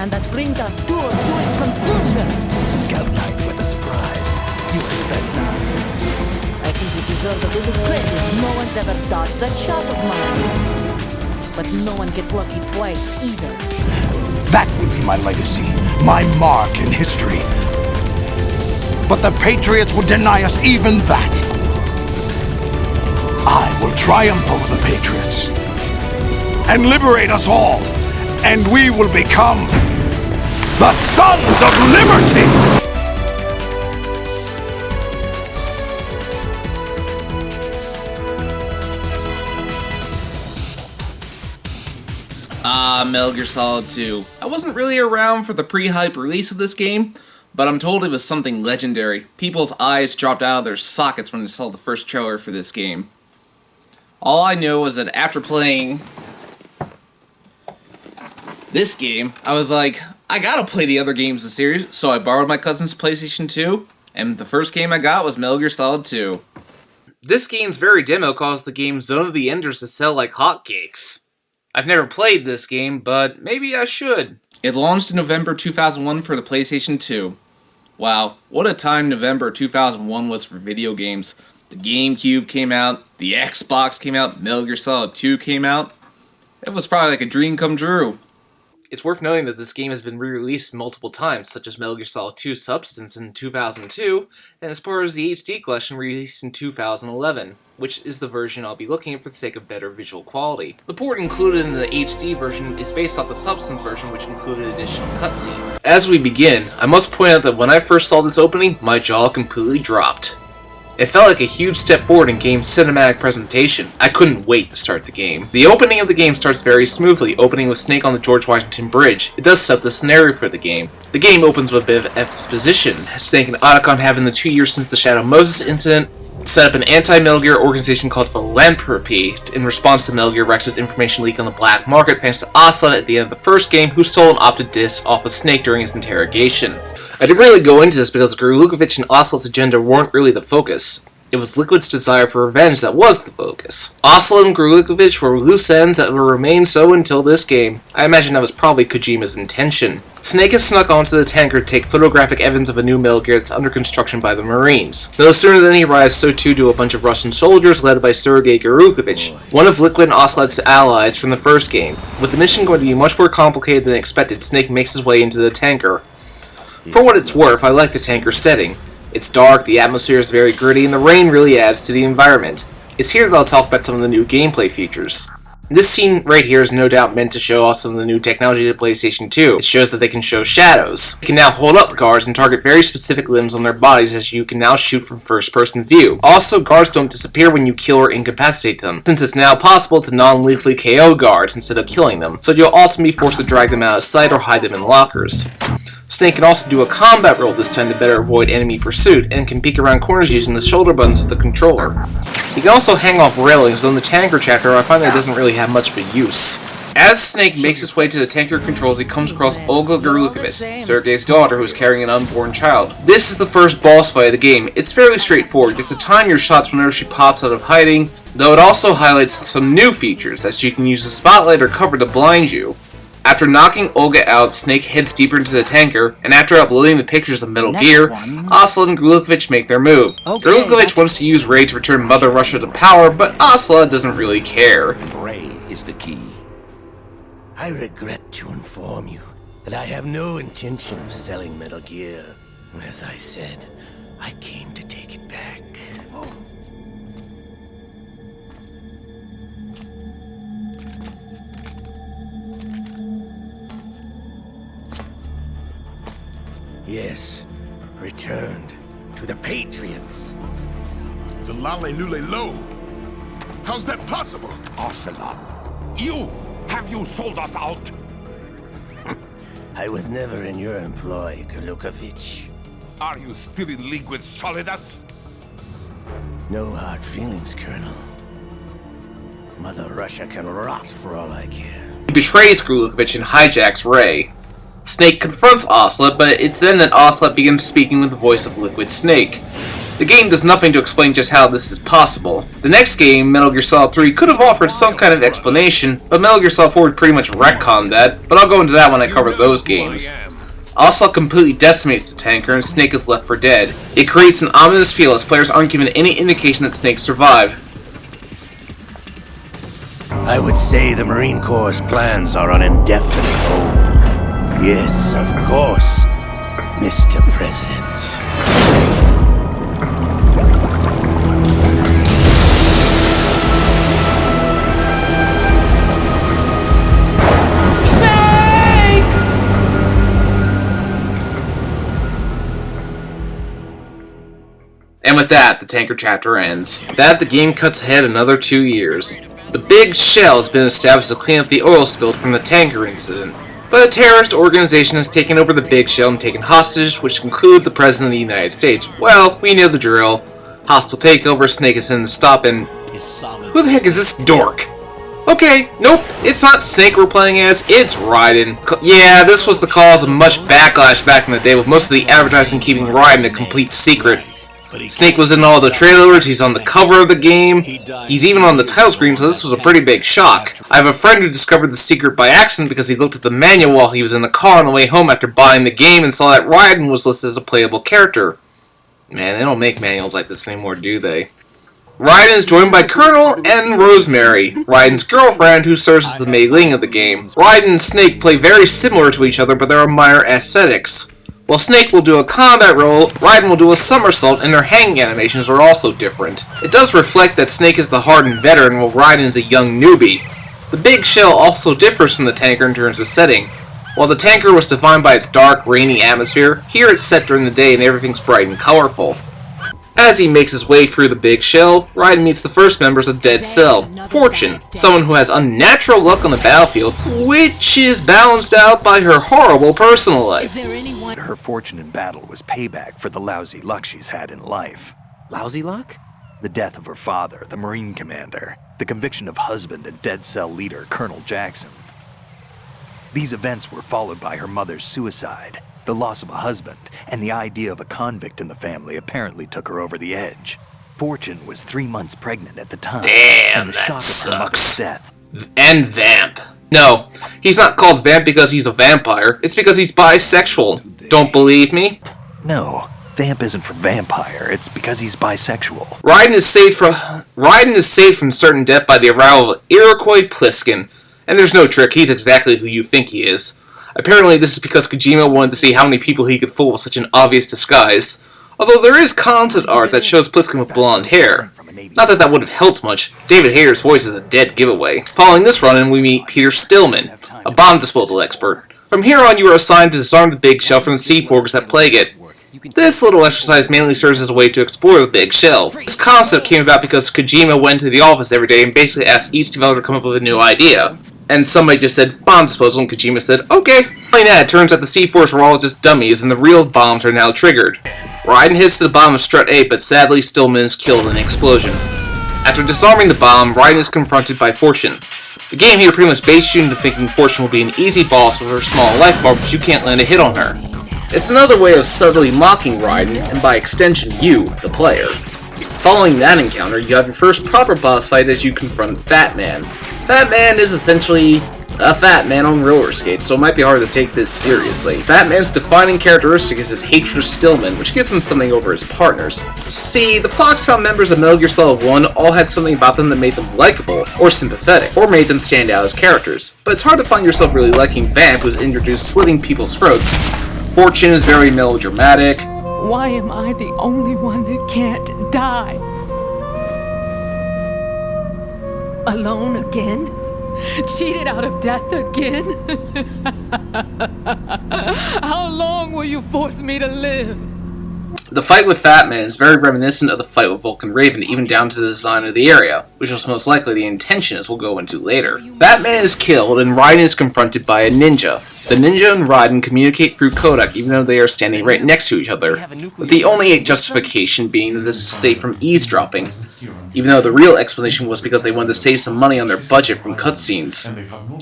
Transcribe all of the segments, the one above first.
And that brings our tour to its conclusion. Scout night with a surprise. You expect that? I think you deserve a little credit. No one's ever dodged that shot of mine. But no one gets lucky twice either. That will be my legacy, my mark in history. But the Patriots will deny us even that. I will triumph over the Patriots and liberate us all, and we will become the Sons of Liberty! Metal Gear Solid 2. I wasn't really around for the pre-hype release of this game, but I'm told it was something legendary. People's eyes dropped out of their sockets when they saw the first trailer for this game. All I know is that after playing this game, I was like, I gotta play the other games in the series, so I borrowed my cousin's PlayStation 2, and the first game I got was Metal Gear Solid 2. This game's very demo caused the game Zone of the Enders to sell like hotcakes. I've never played this game, but maybe I should. It launched in November 2001 for the PlayStation 2. Wow, what a time November 2001 was for video games. The GameCube came out, the Xbox came out, Metal Gear Solid 2 came out. It was probably like a dream come true. It's worth noting that this game has been re-released multiple times, such as Metal Gear Solid 2 Substance in 2002, and as part of the HD collection released in 2011, which is the version I'll be looking at for the sake of better visual quality. The port included in the HD version is based off the Substance version, which included additional cutscenes. As we begin, I must point out that when I first saw this opening, my jaw completely dropped. It felt like a huge step forward in game cinematic presentation. I couldn't wait to start the game. The opening of the game starts very smoothly, opening with Snake on the George Washington Bridge. It does set the scenario for the game. The game opens with a bit of exposition. Snake and Otacon have in the 2 years since the Shadow Moses incident set up an anti-Metal Gear organization called Philanthropy in response to Metal Gear Rex's information leak on the black market thanks to Ocelot at the end of the first game, who stole an optic disc off of Snake during his interrogation. I didn't really go into this because Grulikovich and Ocelot's agenda weren't really the focus. It was Liquid's desire for revenge that was the focus. Ocelot and Grulikovich were loose ends that will remain so until this game. I imagine that was probably Kojima's intention. Snake has snuck onto the tanker to take photographic evidence of a new Metal Gear that's under construction by the Marines. No sooner than he arrives, so too do a bunch of Russian soldiers led by Sergei Grulikovich, one of Liquid and Ocelot's allies from the first game. With the mission going to be much more complicated than expected, Snake makes his way into the tanker. For what it's worth, I like the tanker's setting. It's dark, the atmosphere is very gritty, and the rain really adds to the environment. It's here that I'll talk about some of the new gameplay features. This scene right here is no doubt meant to show off some of the new technology to PlayStation 2. It shows that they can show shadows. You can now hold up guards and target very specific limbs on their bodies, as you can now shoot from first-person view. Also, guards don't disappear when you kill or incapacitate them, since it's now possible to non-lethally KO guards instead of killing them, so you'll ultimately be forced to drag them out of sight or hide them in lockers. Snake can also do a combat roll this time to better avoid enemy pursuit, and can peek around corners using the shoulder buttons of the controller. He can also hang off railings, though in the tanker chapter I find that it doesn't really have much of a use. As Snake makes his way to the tanker controls, he comes across Olga Grulikovich, Sergei's daughter, who is carrying an unborn child. This is the first boss fight of the game. It's fairly straightforward. You have to time your shots whenever she pops out of hiding, though it also highlights some new features, that you can use the spotlight or cover to blind you. After knocking Olga out, Snake heads deeper into the tanker, and after uploading the pictures of Metal Gear, Ocelot and Grulikovich make their move. Grulikovich wants to use Ray to return Mother Russia to power, but Ocelot doesn't really care. Ray is the key. I regret to inform you that I have no intention of selling Metal Gear. As I said, I came to take it back. Yes, returned to the Patriots. The Lale Lule Lo? How's that possible? Ocelot, have you sold us out? I was never in your employ, Grulikovich. Are you still in league with Solidas? No hard feelings, Colonel. Mother Russia can rot for all I care. He betrays Grulikovich and hijacks Ray. Snake confronts Ocelot, but it's then that Ocelot begins speaking with the voice of Liquid Snake. The game does nothing to explain just how this is possible. The next game, Metal Gear Solid 3, could have offered some kind of explanation, but Metal Gear Solid 4 pretty much retconned that, but I'll go into that when I cover those games. Assault completely decimates the tanker and Snake is left for dead. It creates an ominous feel as players aren't given any indication that Snake survived. I would say the Marine Corps' plans are on indefinite hold. Yes, of course, Mr. President. And with that, the tanker chapter ends. With that, the game cuts ahead another 2 years. The Big Shell has been established to clean up the oil spill from the tanker incident. But a terrorist organization has taken over the Big Shell and taken hostages, which include the President of the United States. Well, we know the drill. Hostile takeover, Snake is in to stop, and who the heck is this dork? Okay, nope, it's not Snake we're playing as, it's Raiden. Yeah, this was the cause of much backlash back in the day, with most of the advertising keeping Raiden a complete secret. Snake was in all the trailers, he's on the cover of the game, he's even on the title screen, so this was a pretty big shock. I have a friend who discovered the secret by accident because he looked at the manual while he was in the car on the way home after buying the game and saw that Raiden was listed as a playable character. Man, they don't make manuals like this anymore, do they? Raiden is joined by Colonel and Rosemary, Raiden's girlfriend who serves as the Mei Ling of the game. Raiden and Snake play very similar to each other, but there are minor aesthetics. While Snake will do a combat roll, Raiden will do a somersault, and their hanging animations are also different. It does reflect that Snake is the hardened veteran, while Raiden is a young newbie. The Big Shell also differs from the tanker in terms of setting. While the tanker was defined by its dark, rainy atmosphere, here it's set during the day and everything's bright and colorful. As he makes his way through the Big Shell, Raiden meets the first members of Dead Cell, Fortune, someone who has unnatural luck on the battlefield, which is balanced out by her horrible personal life. Her fortune in battle was payback for the lousy luck she's had in life. Lousy luck? The death of her father, the Marine commander, the conviction of husband and Dead Cell leader Colonel Jackson. These events were followed by her mother's suicide, the loss of a husband, and the idea of a convict in the family apparently took her over the edge. Fortune was 3 months pregnant at the time. Damn, and the that shock of her mother's sucks. death. And Vamp. No, he's not called Vamp because he's a vampire, it's because he's bisexual. Don't believe me? No, Vamp isn't for vampire, it's because he's bisexual. Raiden is saved from certain death by the arrival of Iroquois Pliskin. And there's no trick, he's exactly who you think he is. Apparently this is because Kojima wanted to see how many people he could fool with such an obvious disguise. Although there is concept art that shows Pliskin with blonde hair. Not that that would have helped much, David Hayter's voice is a dead giveaway. Following this run-in we meet Peter Stillman, a bomb disposal expert. From here on you are assigned to disarm the Big Shell from the C-Forges that plague it. This little exercise mainly serves as a way to explore the Big Shell. This concept came about because Kojima went to the office every day and basically asked each developer to come up with a new idea. And somebody just said, bomb disposal, and Kojima said, okay. Like that, it turns out the C-Force were all just dummies, and the real bombs are now triggered. Raiden hits to the bomb of Strut 8, but sadly Stillman is killed in an explosion. After disarming the bomb, Raiden is confronted by Fortune. The game here pretty much baits you into thinking Fortune will be an easy boss with her small life bar, but you can't land a hit on her. It's another way of subtly mocking Raiden, and by extension you, the player. Following that encounter, you have your first proper boss fight as you confront Fat Man. Fat Man is essentially a fat man on roller skates, so it might be hard to take this seriously. Fat Man's defining characteristic is his hatred of Stillman, which gives him something over his partners. See, the Foxhound members of Metal Gear Solid 1 all had something about them that made them likable, or sympathetic, or made them stand out as characters. But it's hard to find yourself really liking Vamp, who's introduced slitting people's throats. Fortune is very melodramatic. Why am I the only one that can't die? Alone again? Cheated out of death again? How long will you force me to live? The fight with Fat Man is very reminiscent of the fight with Vulcan Raven, even down to the design of the area, which was most likely the intention, as we'll go into later. Fat Man is killed, and Raiden is confronted by a ninja. The ninja and Raiden communicate through codec, even though they are standing right next to each other, with the only justification being that this is safe from eavesdropping, even though the real explanation was because they wanted to save some money on their budget from cutscenes.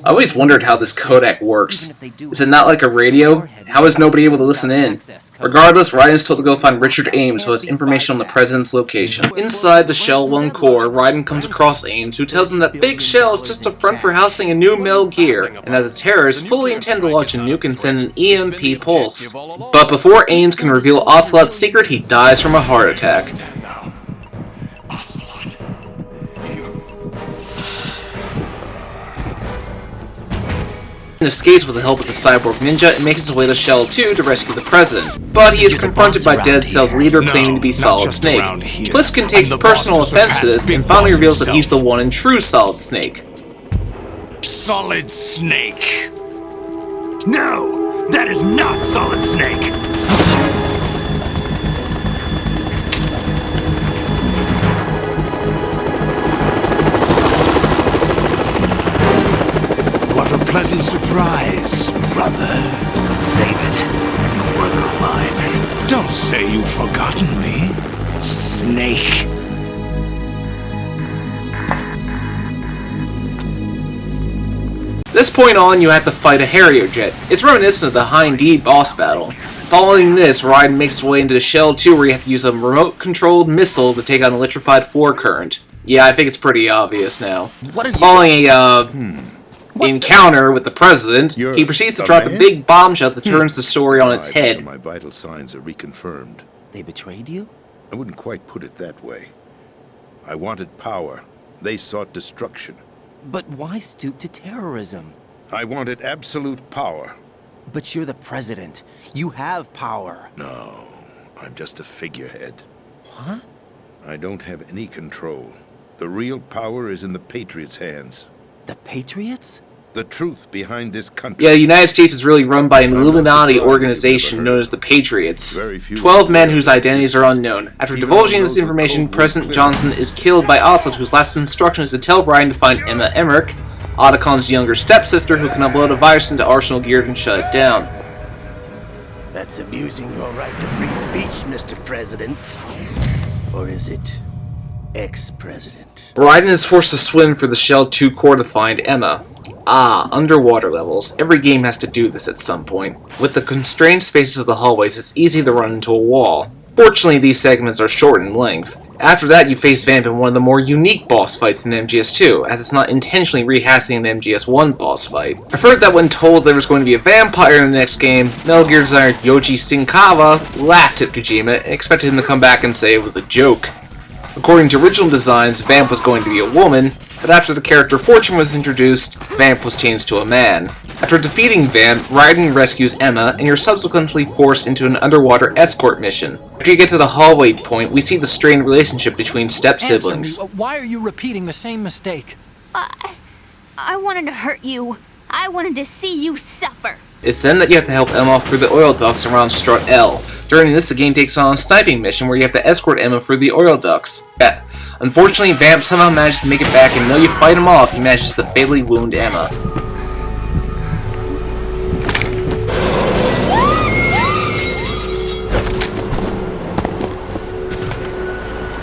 I always wondered how this codec works. Is it not like a radio? How is nobody able to listen in? Regardless, Raiden is told to go find Richard Ames, who has information on the President's location. Inside the Shell 1 core, Raiden comes across Ames, who tells him that Big Shell is just a front for housing a new Metal Gear, and that the terrorists fully intend to launch a nuke and send an EMP pulse. But before Ames can reveal Ocelot's secret, he dies from a heart attack. Escapes with the help of the cyborg ninja and makes his way to Shell 2 to rescue the president. But he is confronted by Dead Cell's leader claiming to be Solid Snake. Pliskin takes personal offense to this and finally reveals that he's the one and true Solid Snake. Solid Snake! No! That is not Solid Snake! What a pleasant surprise, brother. Save it. You brother of mine. Don't say you've forgotten me, Snake. This point on, you have to fight a Harrier jet. It's reminiscent of the Hind D boss battle. Following this, Raiden makes his way into the Shell 2 where you have to use a remote-controlled missile to take out an electrified floor current. Yeah, I think it's pretty obvious now. Following a, encounter with the President, he proceeds to drop the big bombshell that turns the story on its head. My vital signs are reconfirmed. They betrayed you? I wouldn't quite put it that way. I wanted power. They sought destruction. But why stoop to terrorism? I wanted absolute power. But you're the president. You have power. No, I'm just a figurehead. What? I don't have any control. The real power is in the Patriots' hands. The Patriots? The truth behind this country. Yeah, the United States is really run by an Illuminati organization known as the Patriots. 12 men whose identities are unknown. After divulging this information, President Johnson is killed by Ocelot, whose last instruction is to tell Raiden to find Emma Emmerich, Otacon's younger stepsister, who can upload a virus into Arsenal Gear and shut it down. That's abusing your right to free speech, Mr. President. Or is it ex-president? Raiden is forced to swim for the Shell 2 core to find Emma. Ah, underwater levels. Every game has to do this at some point. With the constrained spaces of the hallways, it's easy to run into a wall. Fortunately, these segments are short in length. After that, you face Vamp in one of the more unique boss fights in MGS2, as it's not intentionally rehashing an MGS1 boss fight. I've heard that when told there was going to be a vampire in the next game, Metal Gear designer Yoji Shinkawa laughed at Kojima and expected him to come back and say it was a joke. According to original designs, Vamp was going to be a woman, but after the character Fortune was introduced, Vamp was changed to a man. After defeating Vamp, Raiden rescues Emma, and you're subsequently forced into an underwater escort mission. After you get to the hallway point, we see the strained relationship between step-siblings. Why are you repeating the same mistake? I wanted to hurt you. I wanted to see you suffer. It's then that you have to help Emma through the oil ducts around Strut L. During this, the game takes on a sniping mission where you have to escort Emma through the oil ducts. Yeah. Unfortunately, Vamp somehow manages to make it back, and though you fight him off, he manages to fatally wound Emma.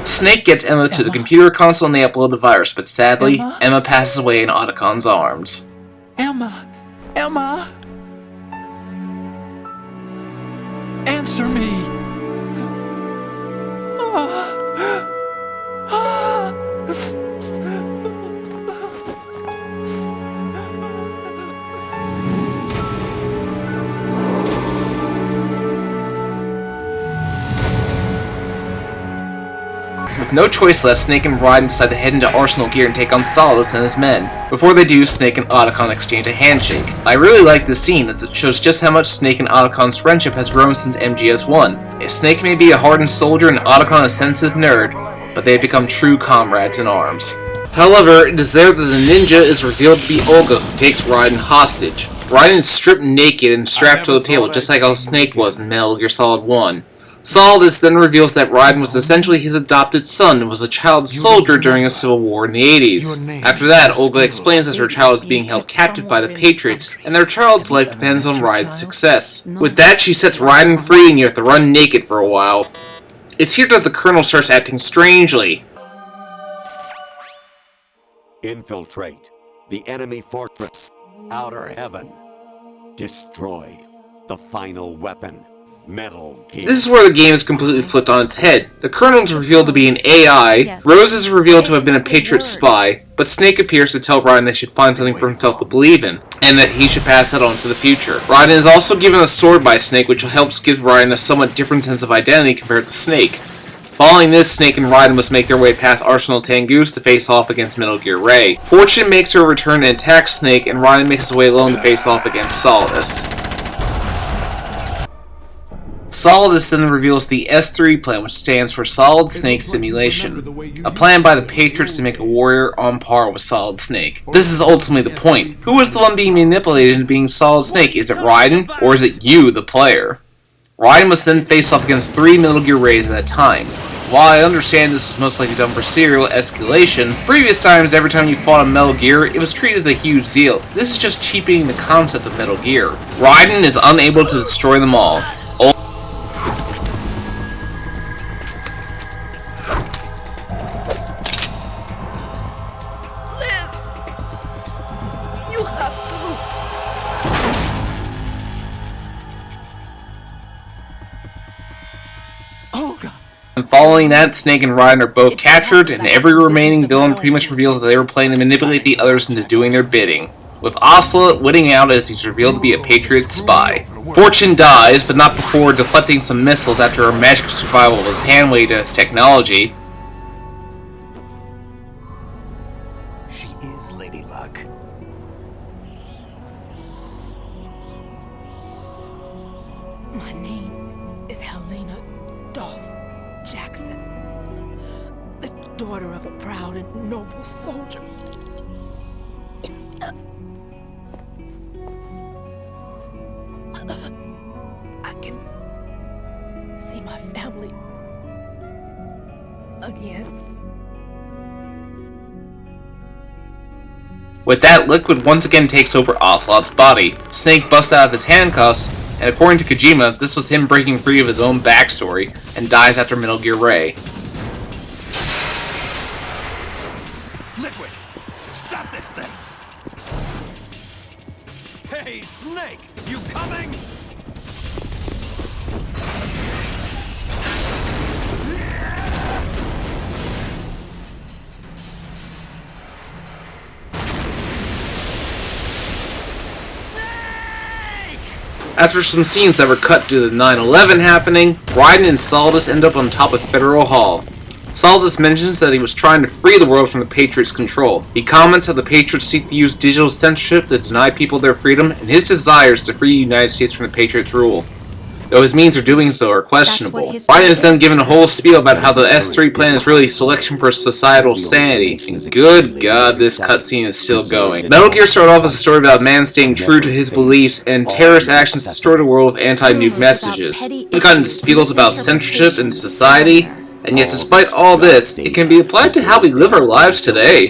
Snake gets Emma to the computer console and they upload the virus, but sadly, Emma passes away in Otacon's arms. Emma! Emma! Answer me! With no choice left, Snake and Raiden decide to head into Arsenal Gear and take on Solidus and his men. Before they do, Snake and Otacon exchange a handshake. I really like this scene as it shows just how much Snake and Otacon's friendship has grown since MGS1. If Snake may be a hardened soldier and Otacon a sensitive nerd, but they have become true comrades in arms. However, it is there that the ninja is revealed to be Olga, who takes Raiden hostage. Raiden is stripped naked and strapped to the table just like how Snake was in Metal Gear Solid 1. Solidus then reveals that Raiden was essentially his adopted son and was a child soldier during a civil war in the 80s. After that, Olga explains that her child is being held captive by the Patriots, and their child's life depends on Raiden's success. With that, she sets Raiden free and you have to run naked for a while. It's here that the Colonel starts acting strangely. Infiltrate the enemy fortress. Outer heaven. Destroy the final weapon, Metal Gear. This is where the game is completely flipped on its head. The Colonel is revealed to be an AI, Rose is revealed to have been a Patriot spy, but Snake appears to tell Raiden they should find something for himself to believe in, and that he should pass that on to the future. Raiden is also given a sword by Snake, which helps give Raiden a somewhat different sense of identity compared to Snake. Following this, Snake and Raiden must make their way past Arsenal Tangoose to face off against Metal Gear Ray. Fortune makes her return and attacks Snake, and Raiden makes his way alone to face off against Solidus. Solidus then reveals the S3 plan, which stands for Solid Snake Simulation, a plan by the Patriots to make a warrior on par with Solid Snake. This is ultimately the point. Who is the one being manipulated into being Solid Snake? Is it Raiden, or is it you, the player? Raiden must then face off against 3 Metal Gear Rays at a time. While I understand this was most likely done for serial escalation, previous times every time you fought a Metal Gear, it was treated as a huge deal. This is just cheapening the concept of Metal Gear. Raiden is unable to destroy them all. And following that, Snake and Raiden are both captured, and every remaining villain pretty much reveals that they were planning to manipulate the others into doing their bidding, with Ocelot winning out as he's revealed to be a Patriot spy. Fortune dies, but not before deflecting some missiles after her magic survival was hand-waved as technology. She is Lady Luck. My name is Helena Dolph Jackson, the daughter of a proud and noble soldier. I can see my family again. With that, Liquid once again takes over Ocelot's body. Snake busts out of his handcuffs, and according to Kojima, this was him breaking free of his own backstory, and dies after Metal Gear Ray. Liquid! Stop this thing! Hey, Snake! You coming? After some scenes that were cut due to 9/11 happening, Raiden and Solidus end up on top of Federal Hall. Solidus mentions that he was trying to free the world from the Patriots' control. He comments how the Patriots seek to use digital censorship to deny people their freedom, and his desires to free the United States from the Patriots' rule, though his means of doing so are questionable. Raiden is then given a whole spiel about how the S3 plan is really selection for societal sanity. And good God, this cutscene is still going. Metal Gear started off as a story about a man staying true to his beliefs and terrorist actions destroyed the world with anti-nuke messages. We got into spiels about censorship and society, and yet despite all this, it can be applied to how we live our lives today.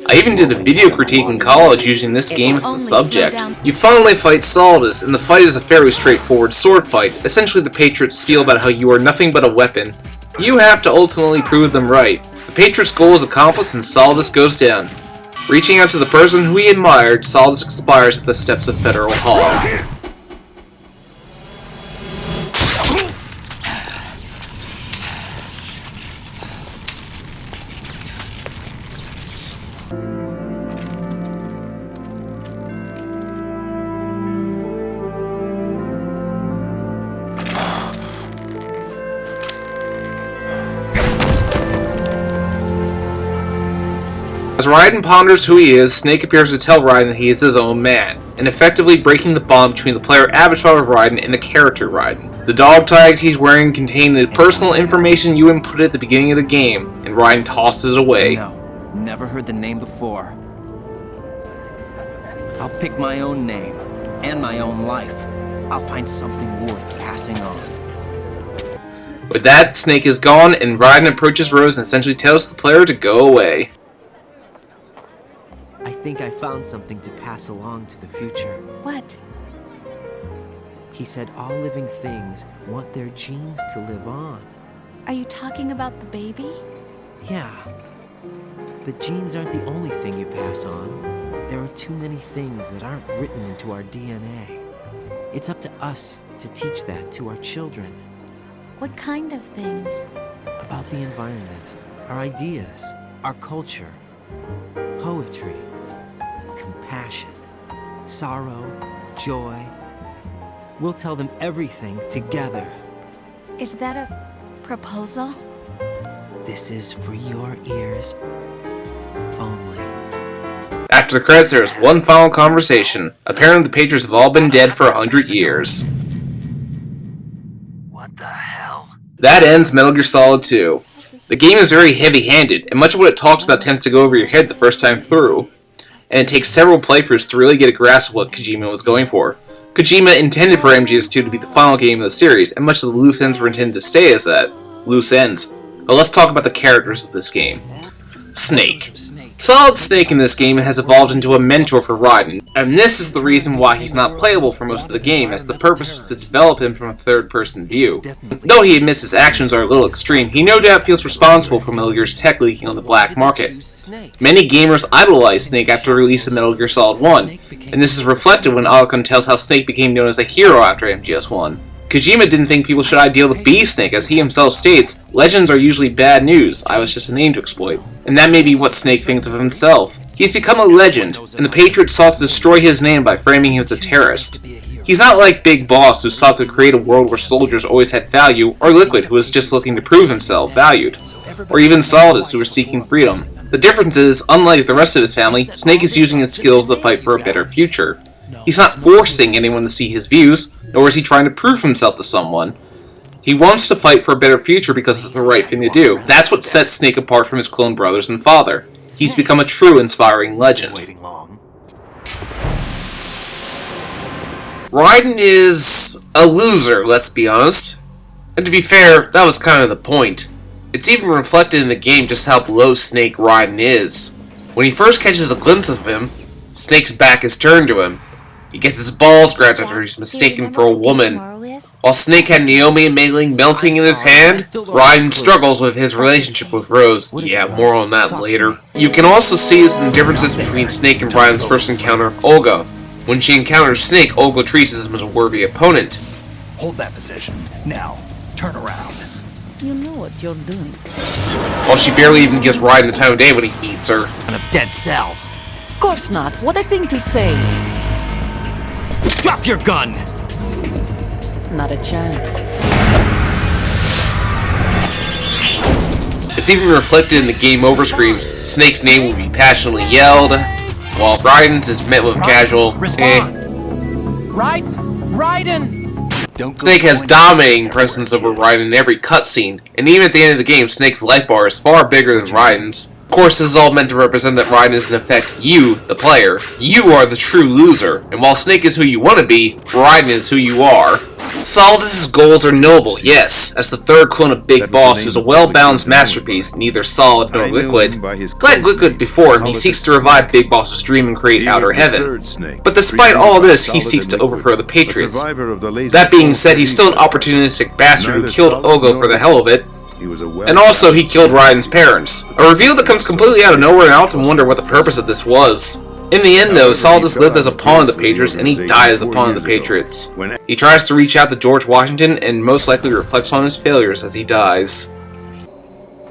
I even did a video critique in college using this game as the subject. You finally fight Solidus, and the fight is a fairly straightforward sword fight. Essentially, the Patriots spiel about how you are nothing but a weapon. You have to ultimately prove them right. The Patriots' goal is accomplished and Solidus goes down. Reaching out to the person who he admired, Solidus expires at the steps of Federal Hall. As Raiden ponders who he is, Snake appears to tell Raiden that he is his own man, and effectively breaking the bond between the player avatar of Raiden and the character Raiden. The dog tag he's wearing contained the personal information you inputted at the beginning of the game, and Raiden tosses it away. No, never heard the name before. I'll pick my own name, and my own life. I'll find something worth passing on. With that, Snake is gone, and Raiden approaches Rose and essentially tells the player to go away. I think I found something to pass along to the future. What? He said all living things want their genes to live on. Are you talking about the baby? Yeah. But genes aren't the only thing you pass on. There are too many things that aren't written into our DNA. It's up to us to teach that to our children. What kind of things? About the environment, our ideas, our culture, poetry, compassion, sorrow, joy. We'll tell them everything together. Is that a proposal? This is for your ears only. After the credits, there is one final conversation. Apparently, the Patriots have all been dead for 100 years. What the hell? That ends Metal Gear Solid 2. The game is very heavy-handed, and much of what it talks about tends to go over your head the first time through. And it takes several playthroughs to really get a grasp of what Kojima was going for. Kojima intended for MGS2 to be the final game of the series, and much of the loose ends were intended to stay as that. Loose ends. But let's talk about the characters of this game. Snake. Solid Snake in this game has evolved into a mentor for Raiden, and this is the reason why he's not playable for most of the game, as the purpose was to develop him from a third-person view. Though he admits his actions are a little extreme, he no doubt feels responsible for Metal Gear's tech leaking on the black market. Many gamers idolize Snake after the release of Metal Gear Solid 1, and this is reflected when Otacon tells how Snake became known as a hero after MGS1. Kojima didn't think people should ideal the B-Snake, as he himself states, legends are usually bad news, I was just a name to exploit. And that may be what Snake thinks of himself. He's become a legend, and the Patriots sought to destroy his name by framing him as a terrorist. He's not like Big Boss, who sought to create a world where soldiers always had value, or Liquid, who was just looking to prove himself valued, or even Solidus, who was seeking freedom. The difference is, unlike the rest of his family, Snake is using his skills to fight for a better future. He's not forcing anyone to see his views, nor is he trying to prove himself to someone. He wants to fight for a better future because it's the right thing to do. That's what sets Snake apart from his clone brothers and father. He's become a true inspiring legend. Raiden is a loser, let's be honest. And to be fair, that was kind of the point. It's even reflected in the game just how below Snake Raiden is. When he first catches a glimpse of him, Snake's back is turned to him. He gets his balls grabbed after he's mistaken for a woman. While Snake had Naomi and Mei Ling melting in his hand, Raiden struggles with his relationship with Rose. Yeah, more on that later. You can also see this in the differences between Snake and Raiden's first encounter with Olga. When she encounters Snake, Olga treats him as a worthy opponent. Hold that position. Now, turn around. You know what you're doing. While she barely even gives Raiden the time of day when he meets her. Of Dead Cell. Of course not. What a thing to say. Drop your gun! Not a chance. It's even reflected in the game over screens. Snake's name will be passionately yelled, while Raiden's is met with casual, Raiden! Snake has dominating presence over Raiden in every cutscene, and even at the end of the game, Snake's life bar is far bigger than Raiden's. Of course, this is all meant to represent that Raiden is in effect you, the player. You are the true loser, and while Snake is who you want to be, Raiden is who you are. Solidus' goals are noble, yes, as the third clone of Big Boss, who's a well-balanced masterpiece, neither solid nor liquid. Like Liquid before him, he seeks to revive Big Boss's dream and create Outer Heaven. But despite all this, he seeks to overthrow the Patriots. That being said, he's still an opportunistic bastard who killed Olga for the hell of it. And also, he killed Raiden's parents. A reveal that comes completely out of nowhere, and I often wonder what the purpose of this was. In the end, though, Solidus lived as a pawn of the Patriots, and he died as a pawn of the Patriots. He tries to reach out to George Washington, and most likely reflects on his failures as he dies.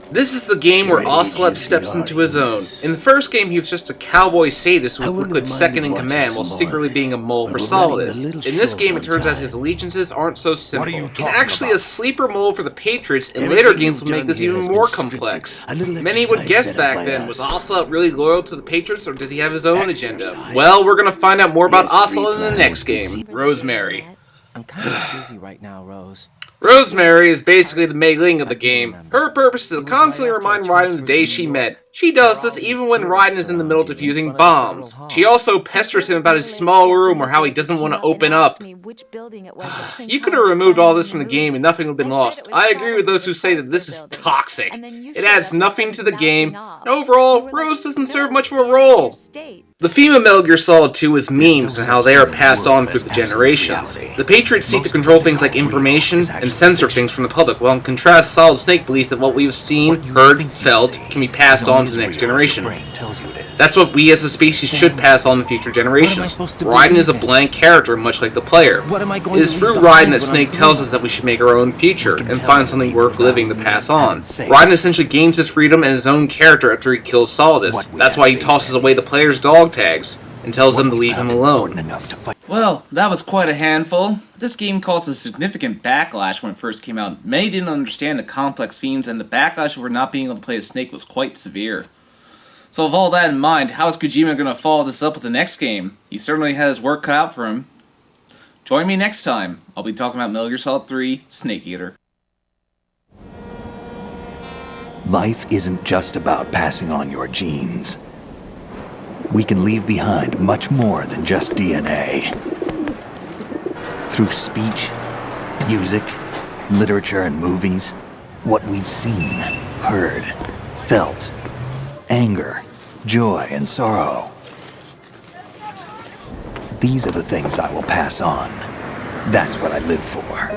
This is the game where Ocelot steps into his own. In the first game, he was just a cowboy sadist who was Liquid's second in command while secretly being a mole for Solidus. In this game, it turns out his allegiances aren't so simple. He's actually a sleeper mole for the Patriots, and later games will make this even more complex. Many would guess back then, was Ocelot really loyal to the Patriots, or did he have his own agenda? Well, we're gonna find out more about Ocelot in the next game, Rosemary. I'm kind of busy right now, Rose. Rosemary is basically the Mei Ling of the game. Her purpose is to constantly remind Raiden of the day she met. She does this even when Raiden is in the middle of defusing bombs. She also pesters him about his small room or how he doesn't want to open up. You could have removed all this from the game and nothing would have been lost. I agree with those who say that this is toxic. It adds nothing to the game, and overall, Rose doesn't serve much of a role. The theme of Metal Gear Solid 2 is memes and how they are passed on through the generations. The Patriots seek to control things like information and censor things from the public, while in contrast, Solid Snake believes that what we've seen, heard, felt can be passed on to the next generation. Tells you it is. That's what we as a species should pass on to future generations. Raiden is a blank character, much like the player. It is through Raiden that Snake tells us that we should make our own future and find something worth living to pass on. Raiden essentially gains his freedom and his own character after he kills Solidus. That's why he tosses away the player's dog tags and tells them to leave him alone. Well, that was quite a handful. This game caused a significant backlash when it first came out. Many didn't understand the complex themes, and the backlash over not being able to play as Snake was quite severe. So with all that in mind, how is Kojima going to follow this up with the next game? He certainly has his work cut out for him. Join me next time. I'll be talking about Metal Gear Solid 3 Snake Eater. Life isn't just about passing on your genes. We can leave behind much more than just DNA. Through speech, music, literature, and movies, what we've seen, heard, felt, anger, joy, and sorrow. These are the things I will pass on. That's what I live for.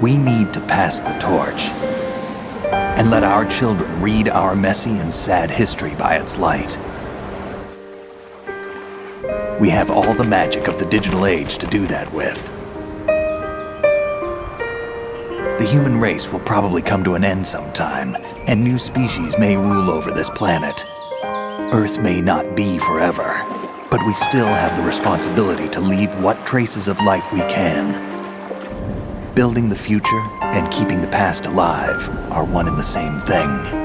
We need to pass the torch and let our children read our messy and sad history by its light. We have all the magic of the digital age to do that with. The human race will probably come to an end sometime, and new species may rule over this planet. Earth may not be forever, but we still have the responsibility to leave what traces of life we can. Building the future and keeping the past alive are one and the same thing.